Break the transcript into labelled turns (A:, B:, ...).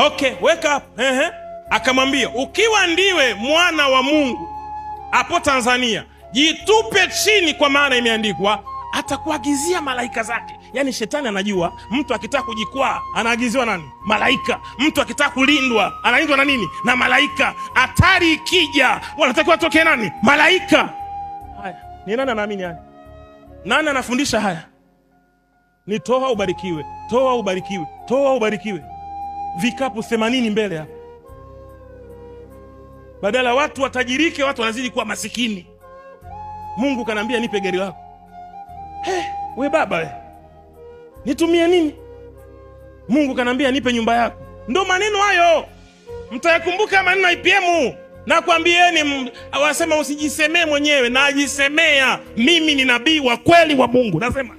A: Okay, wake up. Akamwambia, ukiwa ndiwe mwana wa Mungu hapo Tanzania, jitupe chini, kwa maana imeandikwa atakuagizia malaika zake. Yani shetani anajua mtu akitaka kujikwaa anaagiziwa nani? Malaika. Mtu akitaka kulindwa analindwa na nini? Na malaika. Hatari ikija wanatakiwa watoke nani? Malaika. Haya, ni nani anaamini haya? Nani anafundisha haya? Ni toa ubarikiwe, toa ubarikiwe, toa ubarikiwe. Vikapu 80 mbele hapa. Badala watu watajirike, watu wanazidi kuwa masikini. Mungu kanambia nipe gari lako. We baba we, nitumie nini? Mungu kanambia nipe nyumba yako. Ndo maneno hayo. Mtayakumbuka maneno ya IPM. Na kuambieni, wasema usijisemee mwenyewe, najisemea. Mimi ni nabii wa kweli wa Mungu. Nasema